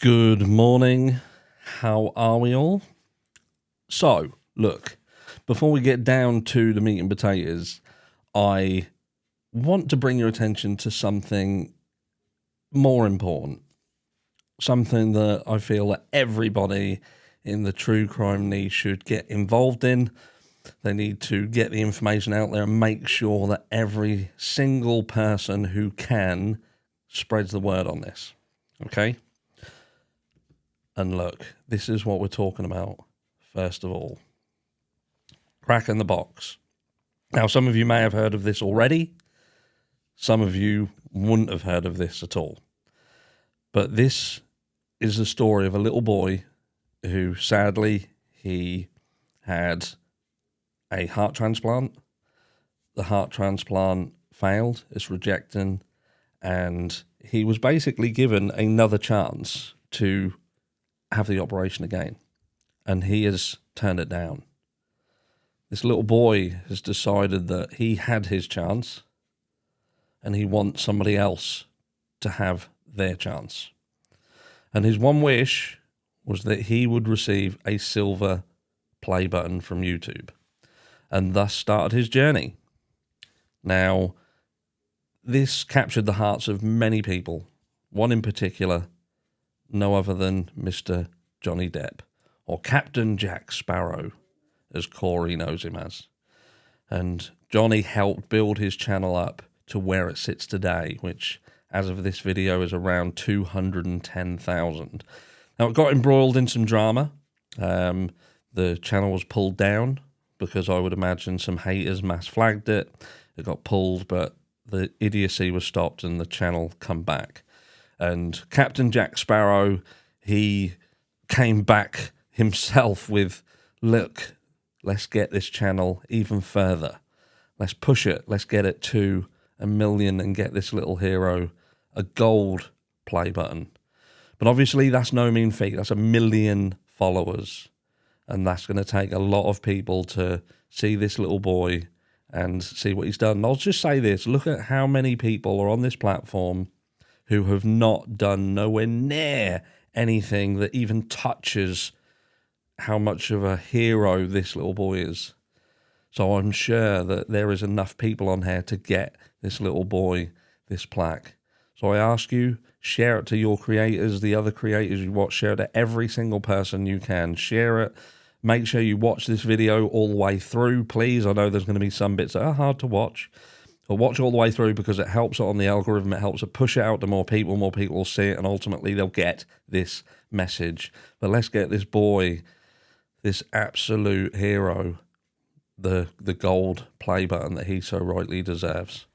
Good morning. How are we all? So, look, before we get down to the meat and potatoes, I want to bring your attention to something more important. Something that I feel that everybody in the true crime niche should get involved in. They need to get the information out there and make sure that every single person who can spreads the word on this. Okay? And look, this is what we're talking about, first of all. KRAKEN the box. Now, some of you may have heard of this already. Some of you wouldn't have heard of this at all. But this is the story of a little boy who, sadly, he had a heart transplant. The heart transplant failed, it's rejecting, and he was basically given another chance to have the operation again, and he has turned it down. This little boy has decided that he had his chance and he wants somebody else to have their chance. And his one wish was that he would receive a silver play button from YouTube, and thus started his journey. Now, this captured the hearts of many people, one in particular, no other than Mr. Johnny Depp, or Captain Jack Sparrow, as Corey knows him as. And Johnny helped build his channel up to where it sits today, which, as of this video, is around 210,000. Now, it got embroiled in some drama. The channel was pulled down because I would imagine some haters mass flagged it. It got pulled, but the idiocy was stopped and the channel come back. And Captain Jack Sparrow, he came back himself with, look, let's get this channel even further. Let's push it. Let's get it to 1 million and get this little hero a gold play button. But obviously that's no mean feat. That's 1 million followers. And that's going to take a lot of people to see this little boy and see what he's done. And I'll just say this. Look at how many people are on this platform who have not done nowhere near anything that even touches how much of a hero this little boy is. So I'm sure that there is enough people on here to get this little boy this plaque. So I ask you, share it to your creators, the other creators you watch, share it to every single person you can. Share it. Make sure you watch this video all the way through, please. I know there's going to be some bits that are hard to watch. But watch all the way through because it helps it on the algorithm. It helps it push it out to more people will see it, and ultimately they'll get this message. But let's get this boy, this absolute hero, the gold play button that he so rightly deserves.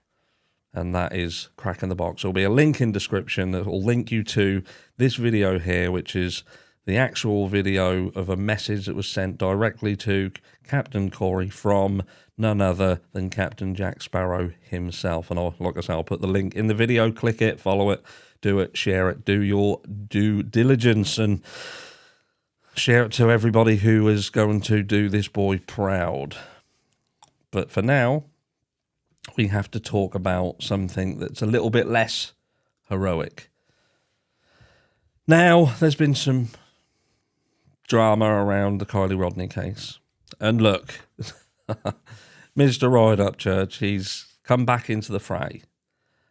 And that is KRAKEN the box. There'll be a link in description that will link you to this video here, which is the actual video of a message that was sent directly to Captain Corey from none other than Captain Jack Sparrow himself. And like I say, I'll put the link in the video. Click it, follow it, do it, share it, do your due diligence, and share it to everybody who is going to do this boy proud. But for now, we have to talk about something that's a little bit less heroic. Now, there's been some drama around the Kylie Rodni case. And look, Mr. Ride Up Church, he's come back into the fray.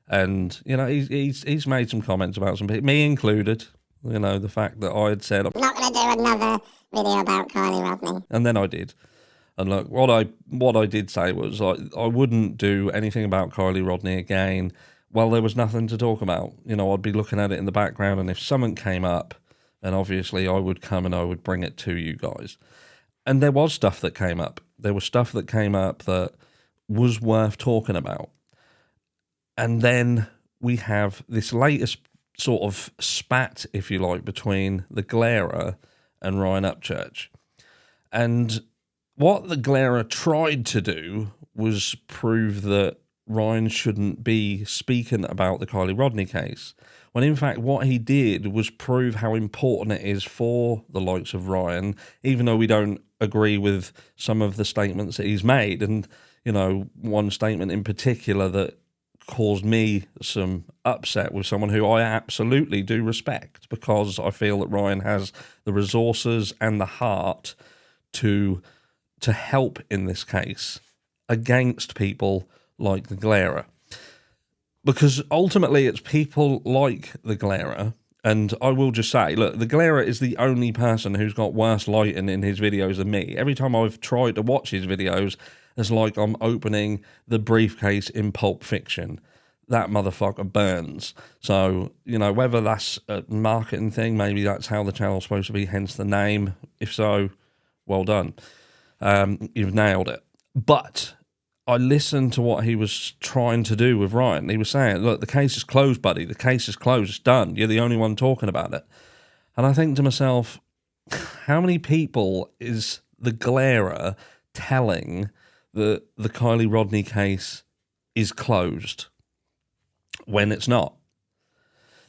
And, you know, he's made some comments about some people, me included. You know, the fact that I had said, I'm not going to do another video about Kylie Rodni. And then I did. And look, what I did say was I wouldn't do anything about Kylie Rodni again. Well, there was nothing to talk about. You know, I'd be looking at it in the background, and if something came up, then obviously I would come and I would bring it to you guys. And there was stuff that came up. There was stuff that came up that was worth talking about. And then we have this latest sort of spat, if you like, between the Glairer and Ryan Upchurch. And what the Glairer tried to do was prove that Ryan shouldn't be speaking about the Kylie Rodni case, when in fact what he did was prove how important it is for the likes of Ryan, even though we don't agree with some of the statements that he's made. And, you know, one statement in particular that caused me some upset with someone who I absolutely do respect, because I feel that Ryan has the resources and the heart to help in this case against people like the Glarer. Because ultimately it's people like the Glarer, and I will just say, look, the Glarer is the only person who's got worse lighting in his videos than me. Every time I've tried to watch his videos, it's like I'm opening the briefcase in Pulp Fiction. That motherfucker burns. So, you know, whether that's a marketing thing, maybe that's how the channel's supposed to be, hence the name. If so, well done. You've nailed it. But I listened to what he was trying to do with Ryan. He was saying, look, the case is closed, buddy. The case is closed. It's done. You're the only one talking about it. And I think to myself, how many people is the Glarer telling that the Kylie Rodni case is closed when it's not?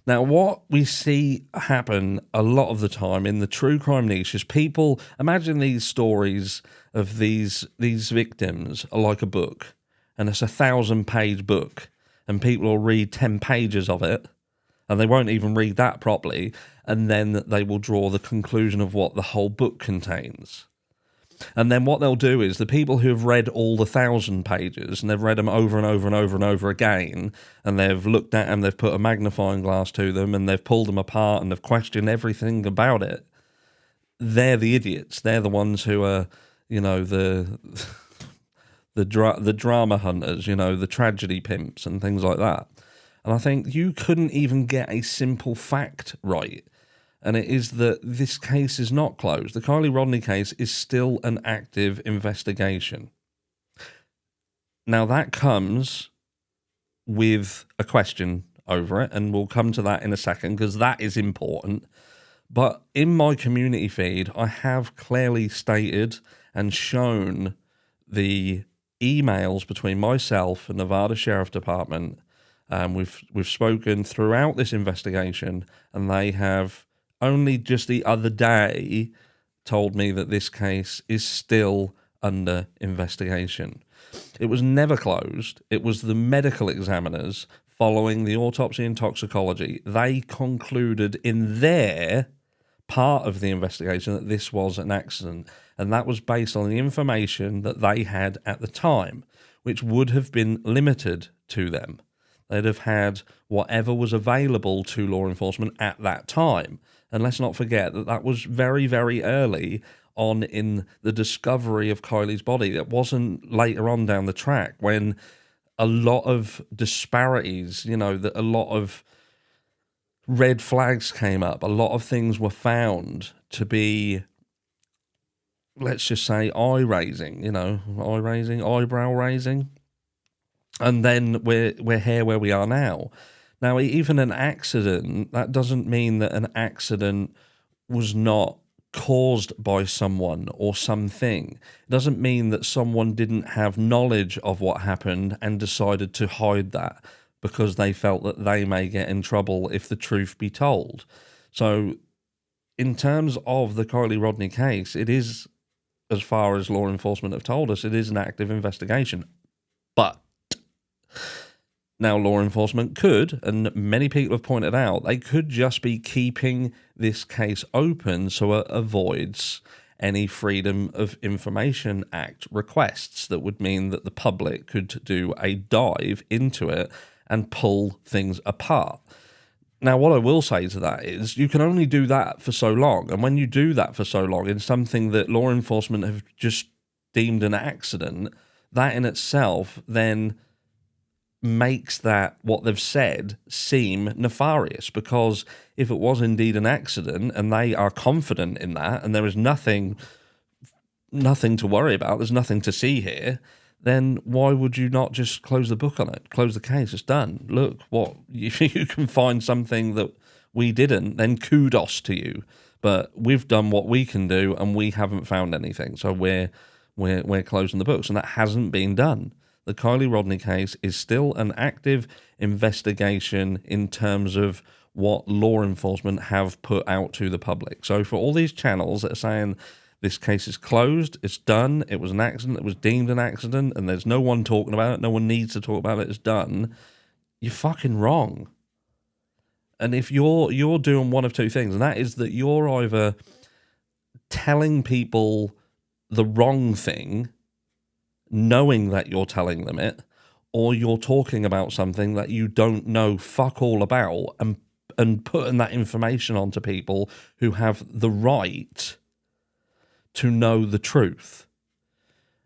Now, what we see happen a lot of the time in the true crime niche is people imagine these stories of these victims are like a book, and it's a 1,000-page book, and people will read 10 pages of it, and they won't even read that properly, and then they will draw the conclusion of what the whole book contains. And then what they'll do is the people who have read all the 1,000 pages, and they've read them over and over and over and over again, and they've looked at them, they've put a magnifying glass to them, and they've pulled them apart, and they've questioned everything about it, they're the idiots. They're the ones who are, you know, the drama hunters, you know, the tragedy pimps and things like that. And I think you couldn't even get a simple fact right. And it is that this case is not closed. The Kylie Rodni case is still an active investigation. Now, that comes with a question over it, and we'll come to that in a second, because that is important. But in my community feed, I have clearly stated and shown the emails between myself and Nevada Sheriff Department. We've spoken throughout this investigation, and they have only just the other day told me that this case is still under investigation. It was never closed. It was the medical examiners, following the autopsy and toxicology, they concluded in their part of the investigation that this was an accident, and that was based on the information that they had at the time, which would have been limited to them. They'd have had whatever was available to law enforcement at that time. And let's not forget that that was very, very early on in the discovery of Kylie's body. It wasn't later on down the track when a lot of disparities, you know, that a lot of red flags came up. A lot of things were found to be, let's just say, eye-raising, you know, eye-raising, eyebrow-raising. And then we're here where we are now. Now, even an accident, that doesn't mean that an accident was not caused by someone or something. It doesn't mean that someone didn't have knowledge of what happened and decided to hide that because they felt that they may get in trouble if the truth be told. So, in terms of the Kylie Rodni case, it is, as far as law enforcement have told us, it is an active investigation. But now, law enforcement could, and many people have pointed out, they could just be keeping this case open so it avoids any Freedom of Information Act requests that would mean that the public could do a dive into it and pull things apart. Now, what I will say to that is you can only do that for so long. And when you do that for so long in something that law enforcement have just deemed an accident, that in itself then makes that what they've said seem nefarious, because if it was indeed an accident and they are confident in that and there is nothing to worry about, there's nothing to see here, then why would you not just close the book on it, close the case? It's done. Look, what if you can find something that we didn't, then kudos to you, but we've done what we can do and we haven't found anything, so we're closing the books, and that hasn't been done. The Kylie Rodni case is still an active investigation in terms of what law enforcement have put out to the public. So for all these channels that are saying this case is closed, it's done, it was an accident, it was deemed an accident, and there's no one talking about it, no one needs to talk about it, it's done, you're fucking wrong. And if you're doing one of two things, and that is that you're either telling people the wrong thing, knowing that you're telling them it, or you're talking about something that you don't know fuck all about and putting that information onto people who have the right to know the truth.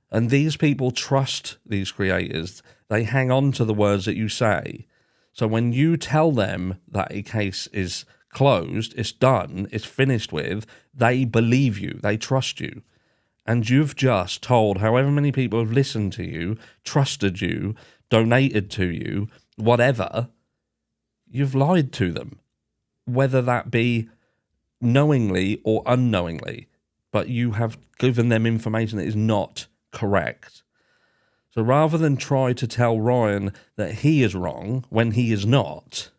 And these people trust these creators. They hang on to the words that you say. So when you tell them that a case is closed, it's done, it's finished with, they believe you, they trust you. And you've just told however many people have listened to you, trusted you, donated to you, whatever, you've lied to them. Whether that be knowingly or unknowingly, but you have given them information that is not correct. So rather than try to tell Ryan that he is wrong when he is not,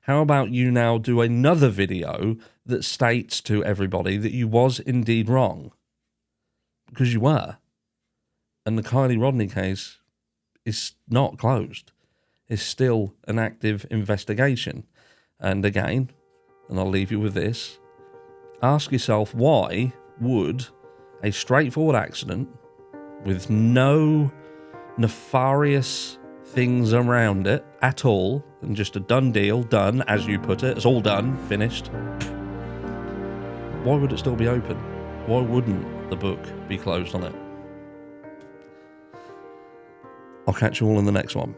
how about you now do another video that states to everybody that you was indeed wrong? Because you were. And the Kylie Rodney case is not closed. It's still an active investigation. And again, and I'll leave you with this, ask yourself, why would a straightforward accident with no nefarious things around it at all, and just a done deal, done, as you put it, it's all done, finished, why would it still be open? Why wouldn't the book be closed on it? I'll catch you all in the next one.